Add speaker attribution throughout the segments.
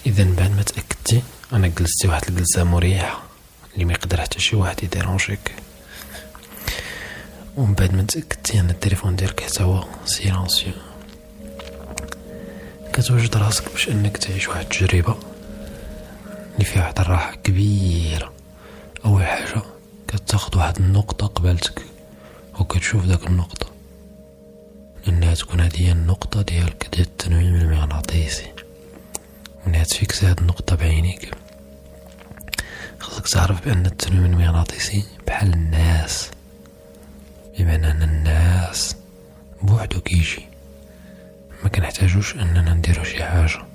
Speaker 1: اذا بعد ما تاكدتي انا جلستي واحد الجلسه مريحه اللي ما يقدر حتى شي واحد يديرونجيك، ومن بعد ما تاكدتي ان التليفون ديالك حتى هو سيلانسيو، كتوجد راسك باش انك تعيش واحد التجربه اللي فيها واحد الراحه كبيره. اول حاجه كتاخد واحد النقطه قبالتك وكتشوف داك النقطه، لانها تكون هذه النقطه ديالك ديال التنويم المغناطيسي. من تفيكس هاد النقطه بعينيك خاصك تعرف بان التنويم المغناطيسي بحال الناس، بمعنى ان الناس بوحدو كيجي، ما كنحتاجوش اننا نديرو شي حاجه،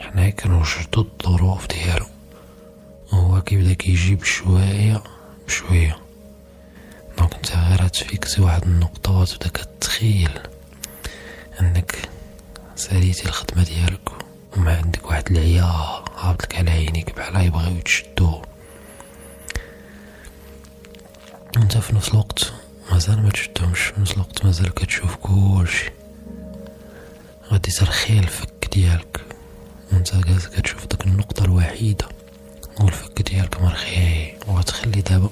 Speaker 1: حنا كنوجدو الظروف ديالو وهو كيبدا كيجي بشويه بشويه. دونك انت غير تفيكسي واحد النقطه وتبدا كتخيل انك ساليتي الخدمه ديالك وما عندك واحد العيا هابطلك على عينيك بحال يبغيو يتشدو، وانت في نفس الوقت مازال ما تشدهمش، في نفس الوقت مازال كتشوف كلشي. غادي ترخي الفك ديالك وانت جالس كتشوف داك النقطه الوحيده والفك ديالك مرخي، وغتخلي دابا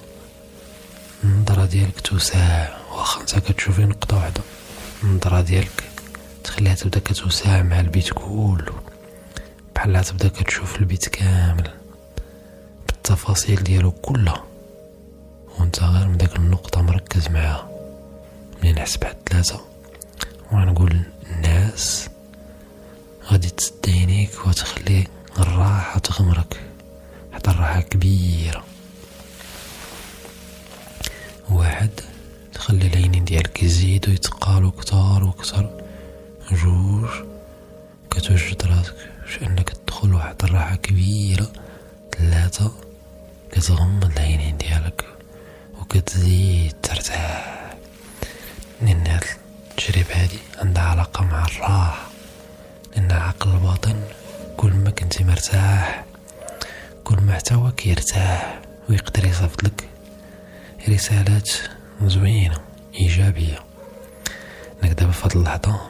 Speaker 1: النظره ديالك توسع. واخا انت كتشوفي نقطه واحده، النظره ديالك تخليها تبدا كتوسع مع البيت كله، بحال تبدا كتشوف البيت كامل بالتفاصيل ديالو كلها، وانت غير من داك النقطه مركز معاها. منين نحسب حد 3 وغنقول الناس، غادي تسد عينيك وتخلي الراحه تغمرك، حتى الراحه كبيره. 1 تخلي العينين ديالك يزيدو يتقالو كتار وكتر. 2 كتوجد راسك باش انك تدخل واحد الراحه كبيره. 3 كتغمض العينين ديالك وكتزيد ترتاح، لان هاد التجربه هادي عندها علاقه مع الراحه، لان العقل الباطن كل ما كنتي مرتاح كل ما حتى هو كيرتاح ويقدر يصيفط لك رسالات زوينه ايجابيه. انك دابا في هاد اللحظه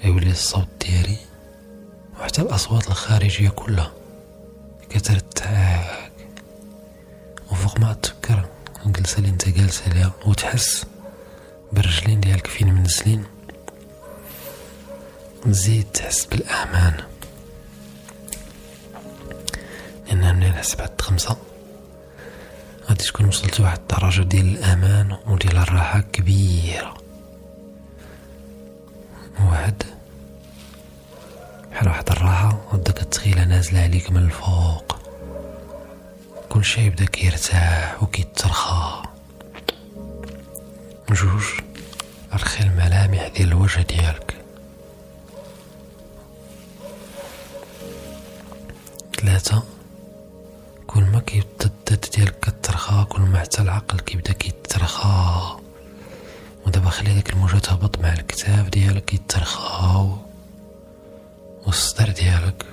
Speaker 1: يولي الصوت ديالي وحتى الاصوات الخارجيه كلها كترتاحك، وفوق ما تفكر الجلسه اللي انت جالس عليها وتحس بالرجلين ديالك فين منزلين، تزيد تحس بالامان. لان من نحسب عد 5 غادي تكون وصلت واحد الدرجه ديال الامان وديال الراحه كبيره. 1 بحال واحد الراحه غدا كتخيلها نازله عليك من الفوق، كل شيء يبدا كيرتاح وكيترخى. 2 ارخي الملامح ديال الوجه ديالك. 3 كل ما كيبدا الذات ديالك كترخى كل ما حتى العقل كيبدا كيترخى. ودابا خلي داك الموجة تهبط مع الكتاف ديالك يترخى والصدر ديالك،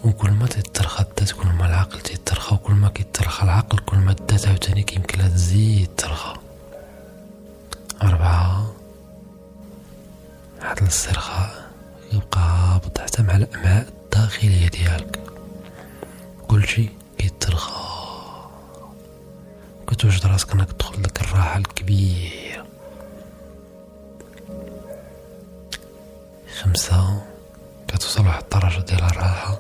Speaker 1: وكل ما تترخى الذات كل ما العقل تيترخى، وكل ما كيترخى العقل كل ما الذات عاوتاني كيمكن لها تزيد ترخى. 4 هاد الاسترخاء يبقى هابط حتى مع الأمعاء الداخلية ديالك، كلشي كيترخى وكتوجد راسك انك تدخل لك الراحة الكبيرة. 5 كتوصل واحد الدرجة ديال الراحة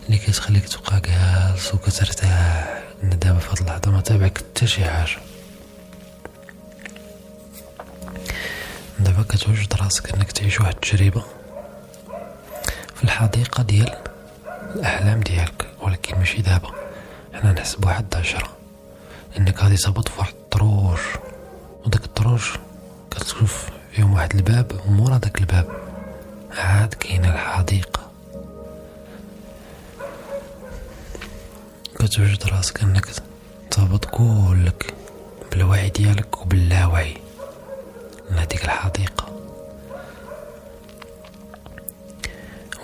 Speaker 1: اللي كتخليك تبقى جالس وكترتاح، ان دابا في هاد اللحظة ما تابعك حتى شي حاجة. دابا كتوجد راسك انك تعيش واحد التجربة في الحديقة ديال الاحلام ديالك، ولكن ماشي دابا. حنا نحسب 11 انك غادي تهبط في واحد الدروج، وداك الدروج كتشوف فيهم واحد الباب، ومورا داك الباب عاد كاينه الحديقه. كتوجد راسك انك تهبط كلك بالوعي ديالك وباللاوعي لهاديك الحديقه.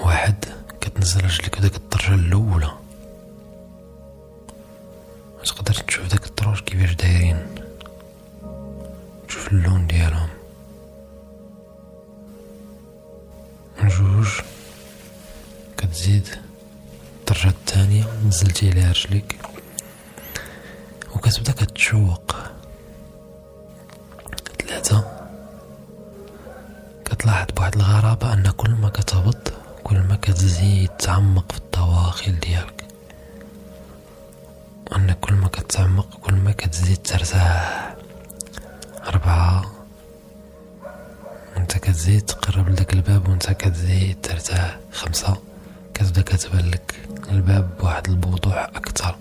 Speaker 1: 1 كتنزل رجلك بداك الدرجه الاولى، تقدر تشوف داك الدروج كيفاش دايرين، تشوف اللون ديالهم. 2 كتزيد الدرجة الثانية نزلتي على رجليك وكتبدا كتشوق. 3 كتلاحظ بواحد الغرابة أن كل ما كتهبط كل ما كتزيد تعمق في الدواخل ديالك، وأن كل ما كتعمق كل ما كتزيد ترتاح. 4 وانت كتزيد تقرب لداك الباب وانت كتزيد ترتاح. 5 كتبدا كتبان لك الباب بواحد البوضوح أكثر،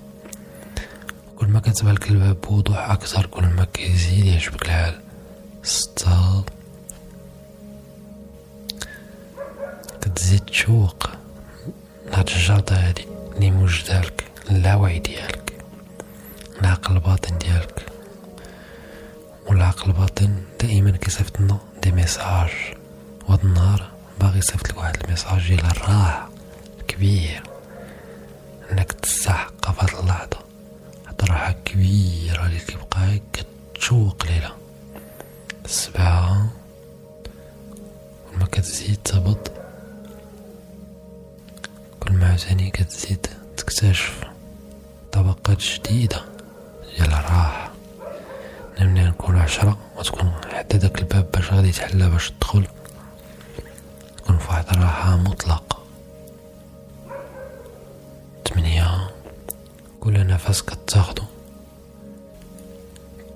Speaker 1: كل ما كتبان لك الباب بوضوح أكثر كل ما كيزيد يعجبك الحال. 6 كتزيد تشوق لهاد الجرده هادي اللي موجده لك اللاوعي ديالك، العقل الباطن ديالك. والعقل الباطن دائما كيصيفط لنا دي ميساج، وهاد النهار باغي يصيفط لك واحد الميساج ديال الراحه كبير، انك تستحق في هاد اللحظه هاد الراحه كبيره اللي كيبقى كتشوق ليها. 7 كل ما كتزيد تهبط كل ما عاوتاني كتزيد تكتشف طبقات جديدة ديال الراحة. نمنا نكون 10 وتكون حتى داك الباب باش غادي يتحلى باش تدخل تكون فواحد الراحة مطلقة. 8 كل نفس كتاخدو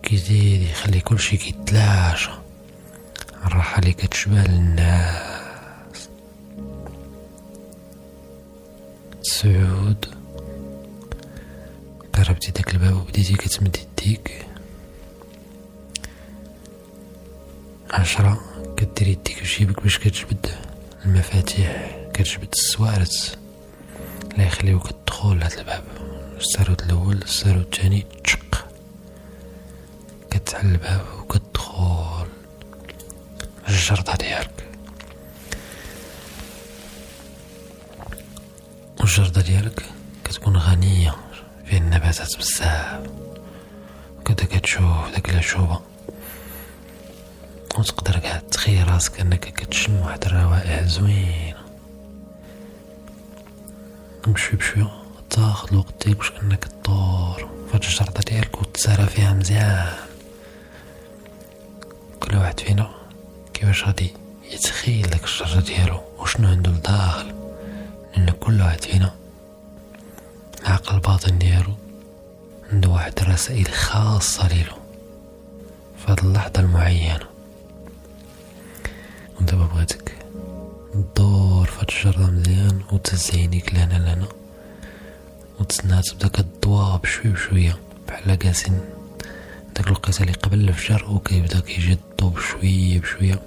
Speaker 1: كيزيد يخلي كلشي كيتلاشى، الراحة اللي كتشبه للناس. 9 قربتي داك الباب وبديتي كتمد يديك. 10 كديري يديك في جيبك باش كتجبد المفاتيح، كتجبد السوارت لا يخليوك تدخل لهاد الباب. الساروت الاول الساروت الثاني تشق كتحل الباب وكتدخل الجردة ديالك. والجردة ديالك كتكون غنية فيها النباتات بزاف، وكدا كتشوف داك العشوبة وتقدر كاع تخيل راسك انك كتشم واحد الروائح زوينة. بشوي بشوية تاخد الوقت ديالك باش انك تدور فهاد الجردة ديالك وتسارى فيها مزيان. كل واحد فينا كيفاش غادي يتخيل داك الشجرة ديالو وشنو عنده لداخل، لأن كل واحد فينا العقل الباطن ديالو عنده واحد الرسائل خاصة ليلو في هاد اللحظة المعينة. ودابا بغيتك تدور في هاد الشجرة مزيان وتزينيك لهنا لهنا وتسنى تبدا كتضوا بشوي بشوية بحال قاسين داك الوقيته اللي قبل الفجر، وكيبدا كيجي الضو بشوية بشوية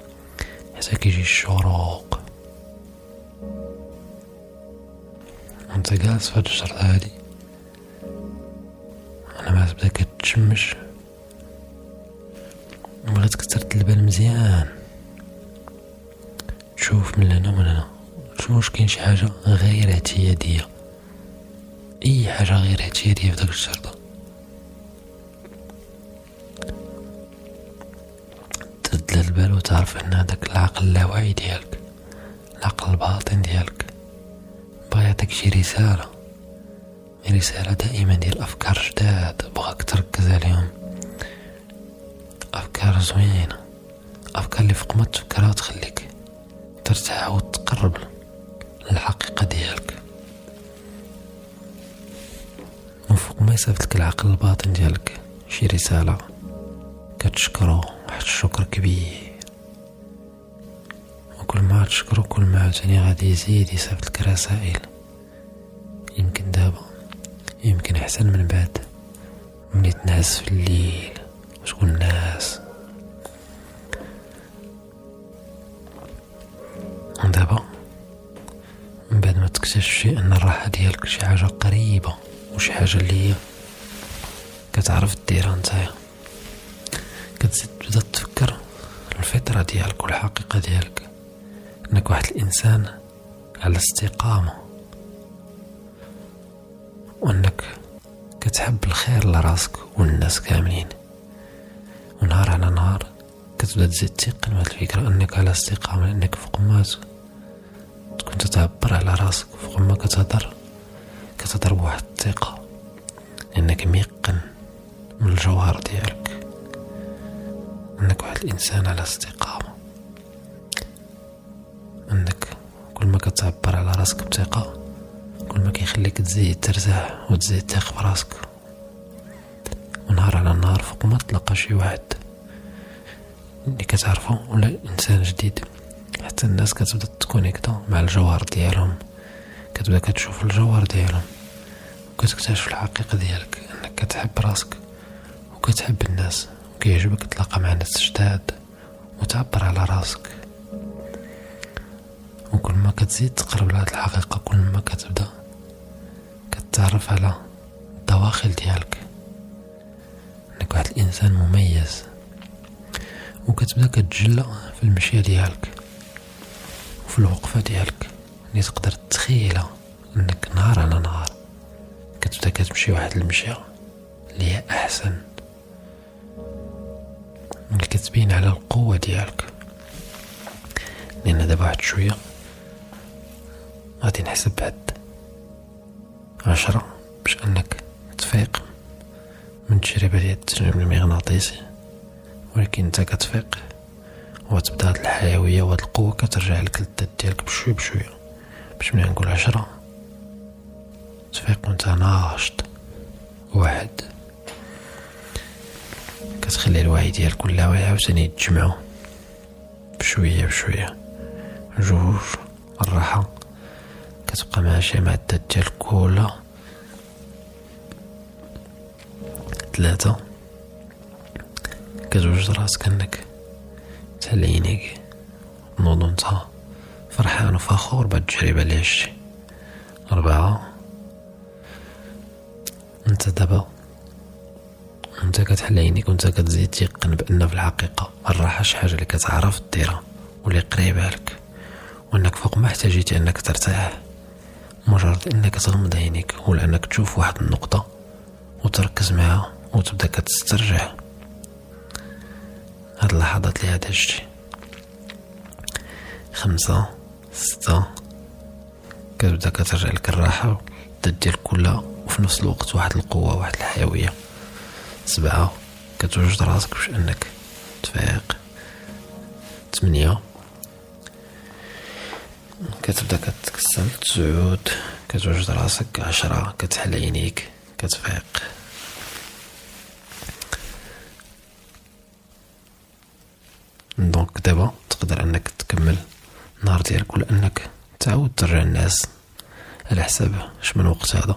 Speaker 1: حتى كيجي الشروق. وانت جالس في هاد الشجرة هادي انا ما تبدا كتشمش، بغيتك ترد البال مزيان تشوف من هنا ومن هنا، تشوف واش كاين شي حاجة غير اعتيادية، اي حاجة غير اعتيادية في داك الشجرة. ترد البال وتعرف ان هداك العقل اللاواعي ديالك العقل الباطن ديالك بغا يعطيك شي رسالة دائما ديال افكار جداد بغاك تركز عليهم، افكار زوينة، افكار اللي فوق ما تفكرها تخليك ترتاح وتقرب للحقيقة ديالك. وفوق ما يصيفط لك العقل الباطن ديالك شي رسالة كتشكرو واحد الشكر كبير، وكل ما تشكرو كل ما عاوتاني غادي يزيد يصيفط لك رسائل، يمكن دابا يمكن احسن من بعد ملي تنعس في الليل وتكون ناس. دابا من بعد ما تكتشفي ان الراحة ديالك شي حاجة قريبة وشي حاجة اللي هي كتعرف ديرها نتايا، كتزيد تبدا تفكر الفطرة ديالك والحقيقة ديالك انك واحد الانسان على استقامة، وانك كتحب الخير لراسك والناس كاملين، ونهار على نهار كتبدا تزيد تيقن بهاد الفكرة انك على استقامة، انك فوق ما تكون تتعبر على راسك، فوق ما كتهضر بواحد الثقة، لأنك ميقن من الجوهر ديالك أنك واحد الإنسان على استقامة، أنك كل ما كتعبر على راسك بثقة كل ما كيخليك تزيد ترتاح وتزيد تثق براسك. ونهار على نهار فوق ما تلقى شي واحد اللي كتعرفه ولا إنسان جديد، حتى الناس كتبدا تكونيكتا مع الجوهر ديالهم، كتبدا كتشوف الجوهر ديالهم وكتكتشف الحقيقة ديالك، أنك كتحب راسك وكتحب الناس وكيعجبك تلاقى مع ناس جداد وتعبر على راسك. وكل ما كتزيد تقرب لهاد الحقيقة كل ما كتبدا كتعرف على الدواخل ديالك، انك واحد الانسان مميز، وكتبدا كتجلى في المشية ديالك وفي الوقفة ديالك اللي تقدر تتخيلها، انك نهار على نهار كتبدا كتمشي واحد المشية اللي هي احسن، اللي كتبين على القوة ديالك. لان دابا واحد شوية غادي نحسب بعد 10 باش انك تفيق من التجربة ديال التنويم المغناطيسي، ولكن انت كتفيق وتبدا هاد الحيوية وهاد القوة كترجع لك للذات ديالك بشوية بشوية، باش ملي نقول 10 تفيق وانت ناشط. 1 كتخلي الوعي ديالك كل وعي عاوتاني يتجمعو بشوية بشوية. 2 الراحة كتبقى ماشية مع الذات ديالك كلها. 3 كتوجد راسك انك تحل عينيك نوض انت فرحان وفخور بهاد التجربة اللي عشتي. 4 انت دابا انت كتحل عينيك وانت كتزيد تيقن بان في الحقيقة الراحة شي حاجة اللي كتعرف ديرها واللي قريبة لك، وانك فوق ما احتاجيتي انك ترتاح، مجرد انك تغمض عينيك ولا انك تشوف واحد النقطة وتركز معها وتبدا كتسترجع هاد اللحظات اللي عشتي. 5 6 كتبدا كترجع لك الراحة الذات ديالك كلها وفي نفس الوقت واحد القوة واحد الحيوية. 7 كتوجد راسك باش انك تفيق. 8 كتبدا كتكسل. 9 كتوجد راسك. 10 كتحل عينيك كتفيق. دونك دابا تقدر انك تكمل النهار ديالك ولا انك تعاود ترجع الناس على حساب من وقت هذا.